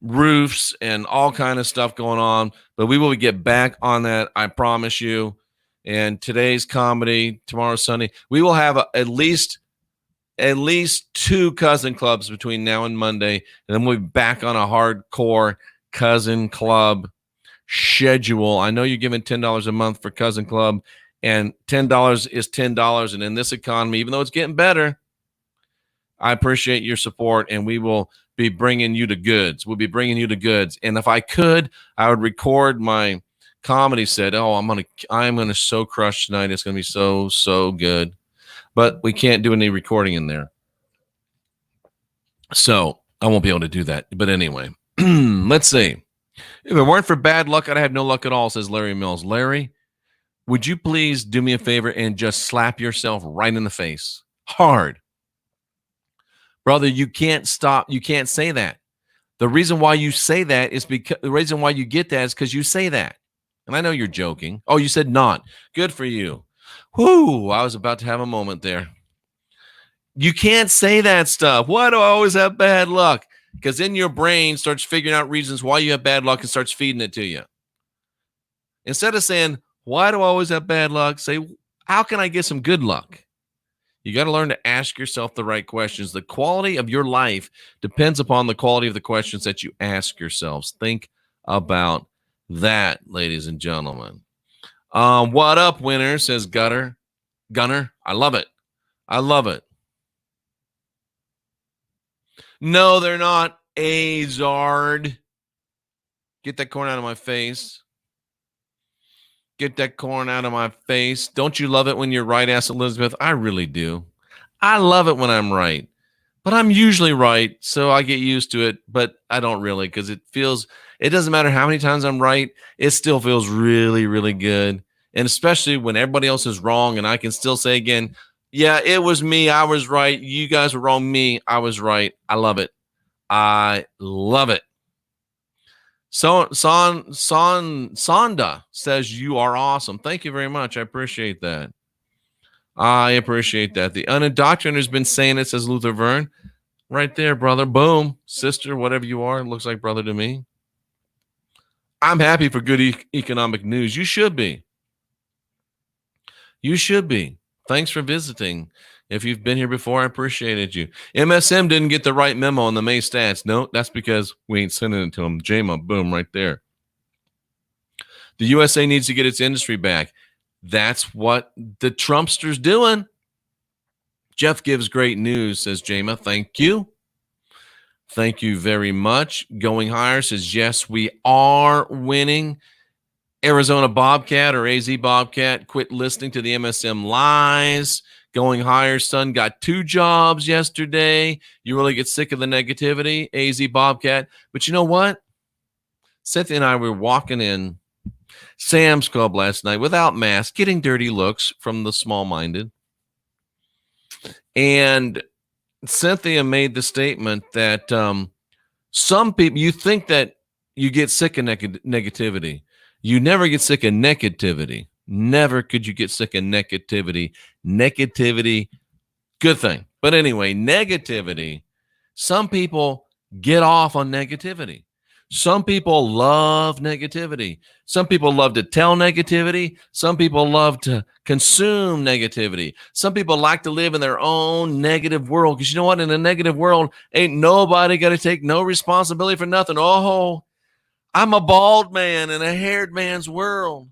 roofs and all kind of stuff going on, but we will get back on that, I promise you. And today's comedy, tomorrow's Sunday, we will have at least 2 cousin clubs between now and Monday, and then we'll be back on a hardcore cousin club schedule. I know you're giving $10 a month for cousin club, and $10 is $10. And in this economy, even though it's getting better, I appreciate your support, and we will be bringing you the goods. We'll be bringing you the goods. And if I could, I would record my comedy set. Oh, I'm gonna so crush tonight. It's gonna be so good. But we can't do any recording in there, so I won't be able to do that. But anyway, let's see. If it weren't for bad luck, I'd have no luck at all, says Larry Mills. Larry, would you please do me a favor and just slap yourself right in the face? Hard. Brother, you can't stop. You can't say that. The reason why you say that is because the reason why you get that is because you say that. And I know you're joking. Oh, you said not. Good for you. Whoo, I was about to have a moment there. You can't say that stuff. Why do I always have bad luck? Because then your brain starts figuring out reasons why you have bad luck and starts feeding it to you. Instead of saying, why do I always have bad luck? Say, how can I get some good luck? You got to learn to ask yourself the right questions. The quality of your life depends upon the quality of the questions that you ask yourselves. Think about that, ladies and gentlemen. What up, winner, says Gunner. I love it. I love it. No, they're not. Azard. Get that corn out of my face. Get that corn out of my face. Don't you love it when you're right, asked Elizabeth? I really do. I love it when I'm right. But I'm usually right, so I get used to it. But I don't really, because it doesn't matter how many times I'm right. It still feels really, really good. And especially when everybody else is wrong and I can still say again, yeah, it was me. I was right. You guys were wrong. Me, I was right. I love it. I love it. So Sonda says you are awesome. Thank you very much. I appreciate that. I appreciate that. The unindoctrinated has been saying it, says Luther Verne. Right there, brother. Boom. Sister, whatever you are. It looks like brother to me. I'm happy for good economic news. You should be. You should be. Thanks for visiting. If you've been here before, I appreciated you. MSM didn't get the right memo on the May stats. No, that's because we ain't sending it to them. JMA, boom, right there. The USA needs to get its industry back. That's what the Trumpster's doing. Jeff gives great news, says JMA. Thank you. Thank you very much. Going Higher says, yes, we are winning. Arizona Bobcat or AZ Bobcat, quit listening to the MSM lies. Going Higher, son got 2 jobs yesterday. You really get sick of the negativity, AZ Bobcat. But you know what? Cynthia and I were walking in Sam's Club last night without masks, getting dirty looks from the small-minded. And Cynthia made the statement that some people, you think that you get sick of negativity. You never get sick of negativity. Never could you get sick of negativity. Negativity, good thing. But anyway, negativity, some people get off on negativity. Some people love negativity. Some people love to tell negativity. Some people love to consume negativity. Some people like to live in their own negative world. Because you know what? In a negative world, ain't nobody got to take no responsibility for nothing. Oh, I'm a bald man in a haired man's world.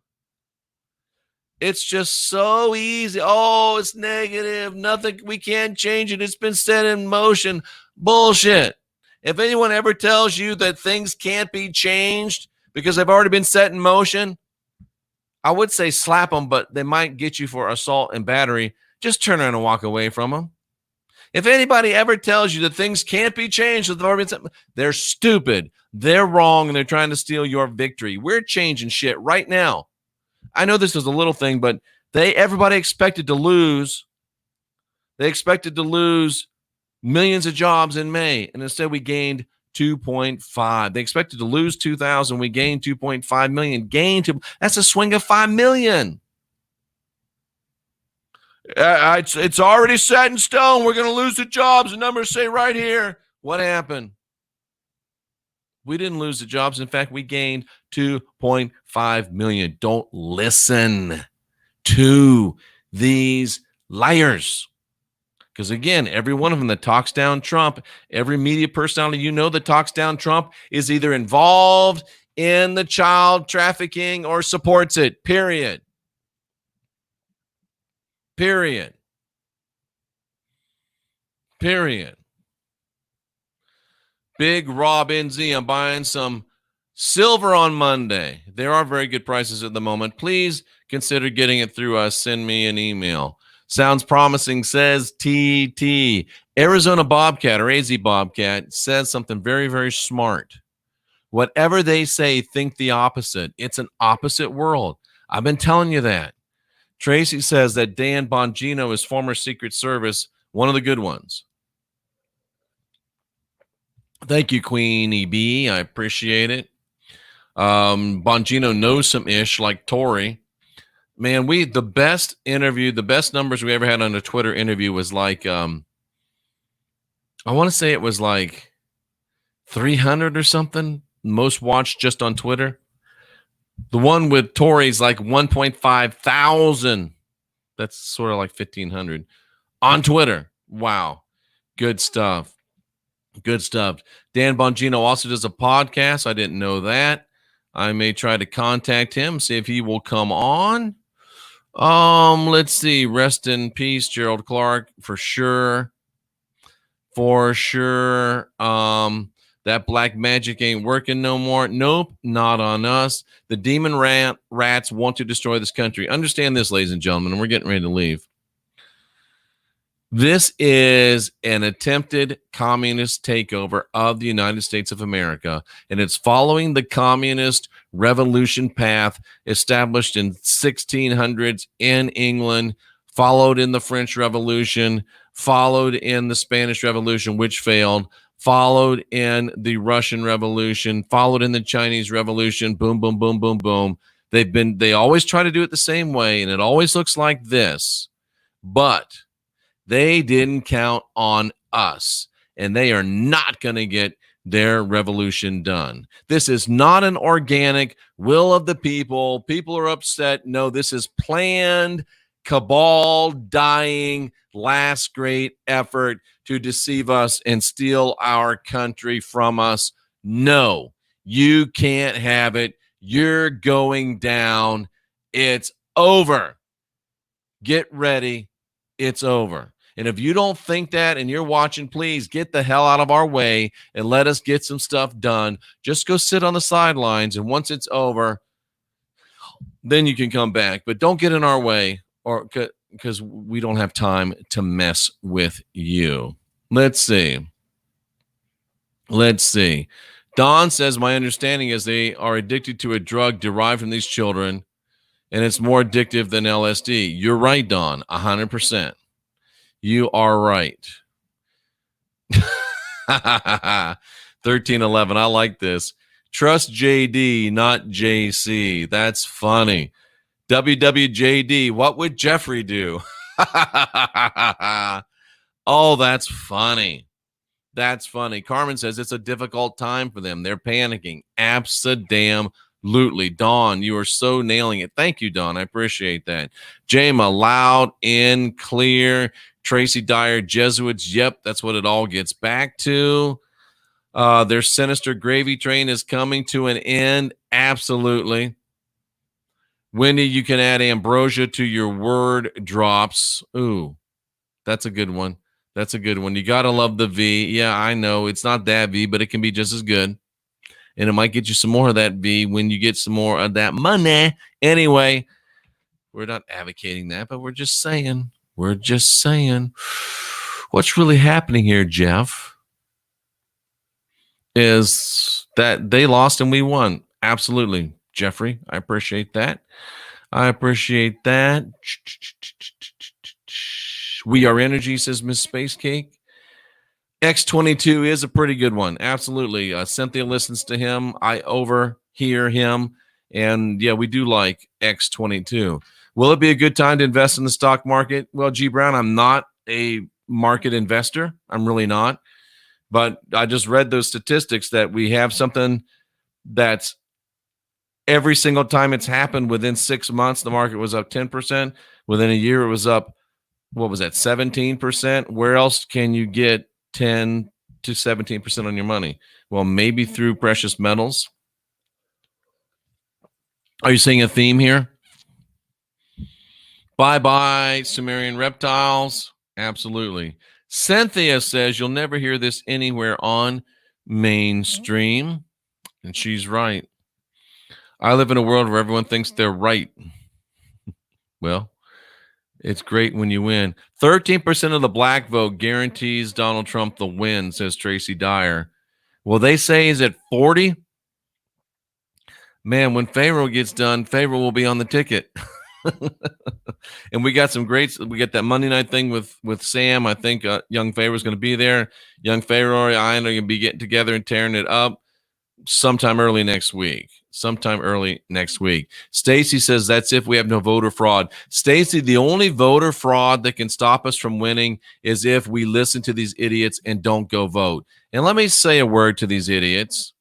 It's just so easy. Oh, it's negative. Nothing. We can't change it. It's been set in motion. Bullshit. If anyone ever tells you that things can't be changed because they've already been set in motion, I would say slap them, but they might get you for assault and battery. Just turn around and walk away from them. If anybody ever tells you that things can't be changed, they're stupid. They're wrong, and they're trying to steal your victory. We're changing shit right now. I know this is a little thing, but everybody expected to lose. They expected to lose millions of jobs in May, and instead we gained 2.5. They expected to lose 2,000. We gained 2.5 million. That's a swing of 5 million. It's already set in stone. We're going to lose the jobs. The numbers say right here. What happened? We didn't lose the jobs. In fact, we gained 2.5 million. Don't listen to these liars. Because again, every one of them that talks down Trump, every media personality that talks down Trump is either involved in the child trafficking or supports it, period. Period. Big Rob NZ, I'm buying some silver on Monday. There are very good prices at the moment. Please consider getting it through us. Send me an email. Sounds promising, says TT. Arizona Bobcat or AZ Bobcat says something very, very smart. Whatever they say, think the opposite. It's an opposite world. I've been telling you that. Tracy says that Dan Bongino is former Secret Service, one of the good ones. Thank you, Queen EB. I appreciate it. Bongino knows some ish like Tory. Man, the best numbers we ever had on a Twitter interview was like, I want to say it was like 300 or something, most watched just on Twitter. The one with Tory's like 1.5 thousand. That's sort of like 1,500 on Twitter. Wow. Good stuff. Good stuff. Dan Bongino also does a podcast. I didn't know that. I may try to contact him, see if he will come on. Let's see. Rest in peace, Gerald Clark, for sure. For sure. That black magic ain't working no more. Nope, not on us. The demon rats want to destroy this country. Understand this, ladies and gentlemen, and we're getting ready to leave. This is an attempted communist takeover of the United States of America, and it's following the communist revolution path established in 1600s in England, followed in the French Revolution, followed in the Spanish Revolution, which failed, followed in the Russian Revolution, followed in the Chinese Revolution. Boom, boom, boom, boom, boom. They always try to do it the same way, and it always looks like this, but they didn't count on us, and they are not going to get their revolution done. This is not an organic will of the people. People are upset. No, this is planned, cabal, dying, last great effort to deceive us and steal our country from us. No, you can't have it. You're going down. It's over. Get ready. It's over. And if you don't think that and you're watching, please get the hell out of our way and let us get some stuff done. Just go sit on the sidelines, and once it's over, then you can come back. But don't get in our way, or because we don't have time to mess with you. Let's see. Don says, my understanding is they are addicted to a drug derived from these children, and it's more addictive than LSD. You're right, Don, 100%. You are right. 1311, I like this. Trust JD, not JC. That's funny. WWJD, what would Jeffrey do? Oh, that's funny. That's funny. Carmen says it's a difficult time for them. They're panicking. Abso-damn-lutely. Dawn, you are so nailing it. Thank you, Dawn. I appreciate that. Jama, loud and clear. Tracy Dyer, Jesuits. Yep, that's what it all gets back to. Their sinister gravy train is coming to an end. Absolutely. Wendy, you can add ambrosia to your word drops. Ooh, that's a good one. That's a good one. You got to love the V. Yeah, I know. It's not that V, but it can be just as good. And it might get you some more of that V when you get some more of that money. Anyway, we're not advocating that, but we're just saying. What's really happening here, Jeff, is that they lost and we won. Absolutely, Jeffrey. I appreciate that. We Are Energy, says Miss Space Cake. X22 is a pretty good one. Absolutely. Cynthia listens to him. I overhear him. And yeah, we do like X22. Will it be a good time to invest in the stock market? Well, G. Brown, I'm not a market investor. I'm really not. But I just read those statistics that we have something that's every single time it's happened within 6 months, the market was up 10%. Within a year, it was up, what was that, 17%? Where else can you get 10 to 17% on your money? Well, maybe through precious metals. Are you seeing a theme here? Bye-bye, Sumerian reptiles. Absolutely. Cynthia says you'll never hear this anywhere on mainstream. And she's right. I live in a world where everyone thinks they're right. Well, it's great when you win. 13% of the black vote guarantees Donald Trump the win, says Tracy Dyer. Well, they say is it 40? Man, when Pharaoh gets done, Pharaoh will be on the ticket. And we got some greats. We got that Monday night thing with Sam. I think young Pharaoh's going to be there. Young Pharaoh and I are going to be getting together and tearing it up sometime early next week. Stacy says that's if we have no voter fraud. Stacy, the only voter fraud that can stop us from winning is if we listen to these idiots and don't go vote. And let me say a word to these idiots.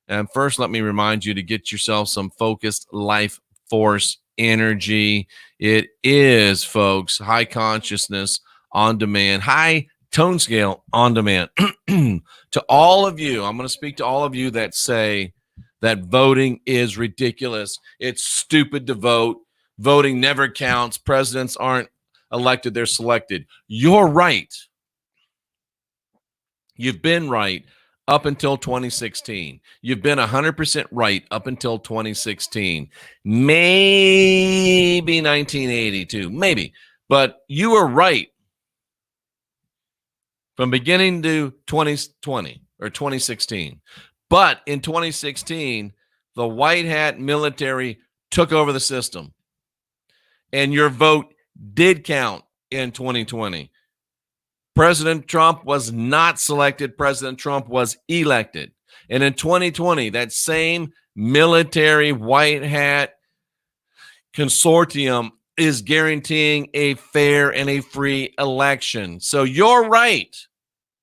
And first, let me remind you to get yourself some focused life force energy. It is, folks, high consciousness on demand, high tone scale on demand. To all of you, I'm going to speak to all of you that say that voting is ridiculous. It's stupid to vote. Voting never counts. Presidents aren't elected, they're selected. You're right. You've been right up until 2016. You've been 100% right up until 2016. Maybe 1982, maybe. But you were right from beginning to 2020 or 2016. But in 2016, the white hat military took over the system. And your vote did count in 2020. President Trump was not selected. President Trump was elected. And in 2020, that same military white hat consortium is guaranteeing a fair and a free election. So you're right.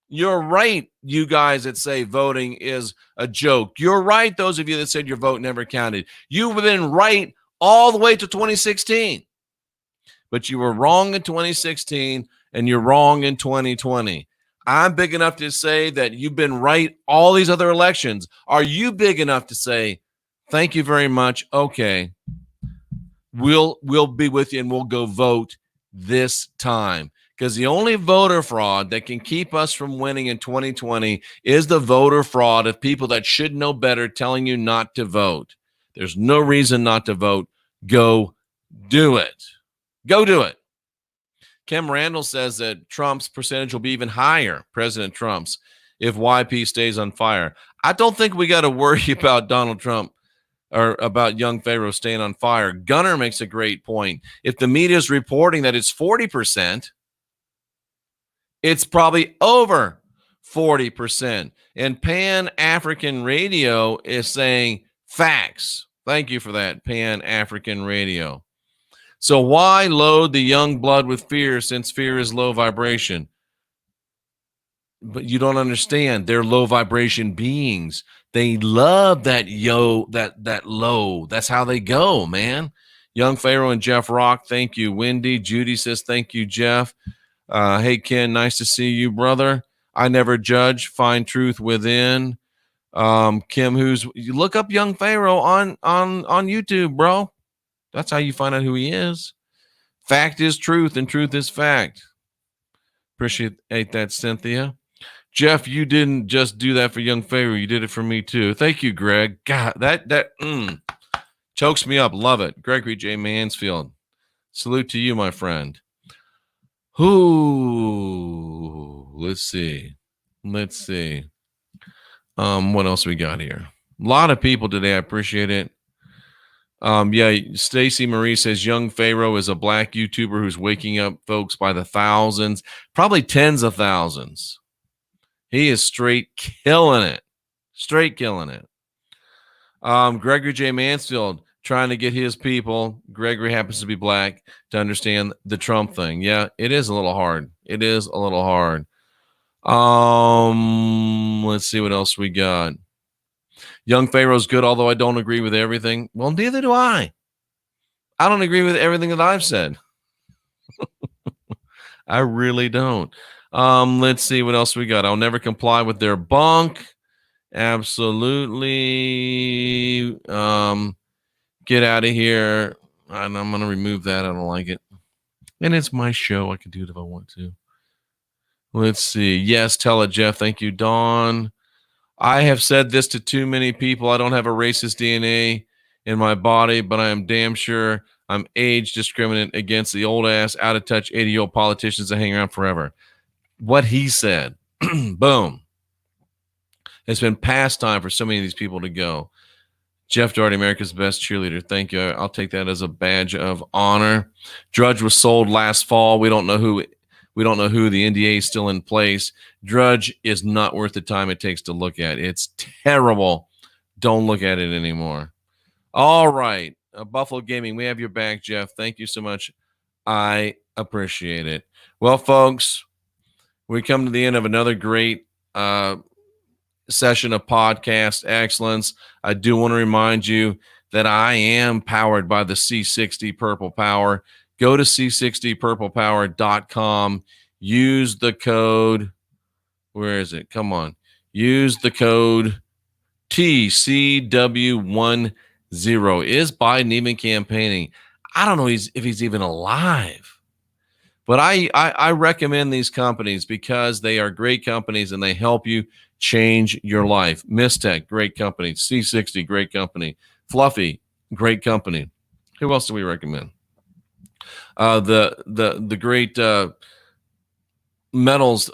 You're right, you guys that say voting is a joke. You're right, those of you that said your vote never counted. You've been right all the way to 2016. But you were wrong in 2016, and you're wrong in 2020. I'm big enough to say that you've been right all these other elections. Are you big enough to say, thank you very much, okay, we'll be with you and we'll go vote this time? because the only voter fraud that can keep us from winning in 2020 is the voter fraud of people that should know better telling you not to vote. There's no reason not to vote. Go do it. Go do it. Kim Randall says that Trump's percentage will be even higher, President Trump's, if YP stays on fire. I don't think we got to worry about Donald Trump or about young Pharaoh staying on fire. Gunner makes a great point. If the media is reporting that it's 40%, it's probably over 40%. And Pan-African Radio is saying facts. Thank you for that, Pan-African Radio. So why load the young blood with fear, since fear is low vibration? But you don't understand. They're low vibration beings. They love that that low. That's how they go, man. Young Pharaoh and Jeff Rock, thank you. Wendy, Judy says thank you, Jeff. Hey, Ken, nice to see you, brother. I never judge, find truth within. Kim, you look up Young Pharaoh on YouTube, bro. That's how you find out who he is. Fact is truth, and truth is fact. Appreciate that, Cynthia. Jeff, you didn't just do that for Young Pharaoh. You did it for me, too. Thank you, Greg. God, that chokes me up. Love it. Gregory J. Mansfield. Salute to you, my friend. Let's see. What else we got here? A lot of people today. I appreciate it. Stacy Marie says Young Pharaoh is a black YouTuber who's waking up folks by the thousands, probably tens of thousands. He is straight killing it. Gregory J. Mansfield trying to get his people, Gregory happens to be black, to understand the Trump thing. Yeah, it is a little hard. Let's see what else we got. Young Pharaoh's good, although I don't agree with everything. Well, neither do I. I don't agree with everything that I've said. I really don't. Let's see what else we got. I'll never comply with their bunk. Absolutely. Get out of here. And I'm going to remove that. I don't like it. And it's my show. I can do it if I want to. Let's see. Yes, tell it, Jeff. Thank you, Dawn. I have said this to too many people. I don't have a racist DNA in my body, but I am damn sure I'm age discriminant against the old ass, out of touch 80-year-old politicians that hang around forever. What he said. Boom. It's been past time for so many of these people to go. Jeff Daugherty, America's best cheerleader. Thank you. I'll take that as a badge of honor. Drudge was sold last fall. We don't know who. The NDA is still in place. Drudge is not worth the time it takes to look at. It's terrible. Don't look at it anymore. All right. Buffalo Gaming, we have your back, Jeff. Thank you so much. I appreciate it. Well, folks, we come to the end of another great session of podcast excellence. I do want to remind you that I am powered by the C60 Purple Power. Go to c60purplepower.com. Use the code. Where is it? Come on. Use the code TCW10. Is Biden even campaigning? I don't know if he's even alive. But I recommend these companies because they are great companies and they help you change your life. Mistech, great company. C60, great company. Fluffy, great company. Who else do we recommend? The great metals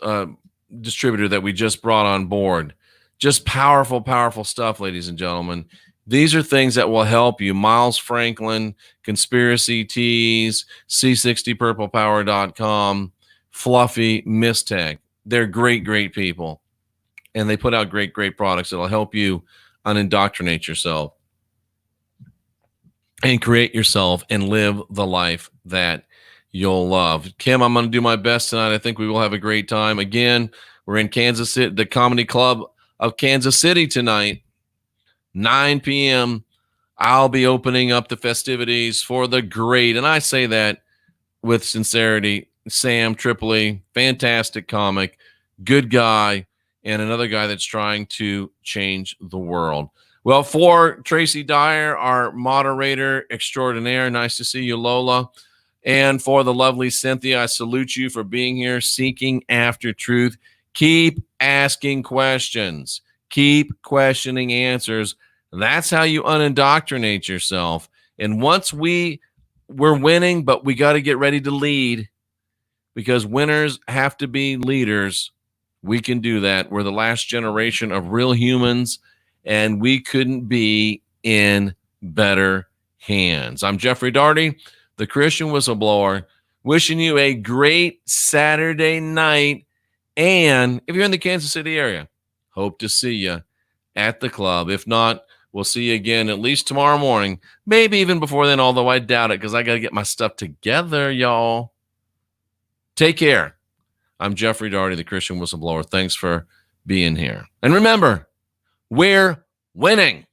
distributor that we just brought on board. Just powerful stuff, ladies and gentlemen. These are things that will help you. Miles Franklin, Conspiracy Tees, C60purplepower.com, Fluffy, Mistech. They're great people. And they put out great products that will help you unindoctrinate yourself and create yourself and live the life that you'll love. Kim, I'm going to do my best tonight. I think we will have a great time. Again, we're in Kansas City, the Comedy Club of Kansas City tonight. 9 p.m. I'll be opening up the festivities for the great, and I say that with sincerity, Sam Tripoli, fantastic comic, good guy, and another guy that's trying to change the world. Well, for Tracy Dyer, our moderator extraordinaire, nice to see you, Lola. And for the lovely Cynthia, I salute you for being here, seeking after truth. Keep asking questions. Keep questioning answers. That's how you unindoctrinate yourself. And once we're winning, but we got to get ready to lead, because winners have to be leaders. We can do that. We're the last generation of real humans, and we couldn't be in better hands. I'm Jeffrey Daugherty, the Christian Whistleblower, wishing you a great Saturday night. And if you're in the Kansas City area, hope to see you at the club. If not, we'll see you again at least tomorrow morning, maybe even before then, although I doubt it because I got to get my stuff together, y'all. Take care. I'm Jeffrey Daugherty, the Christian Whistleblower. Thanks for being here. And remember, we're winning.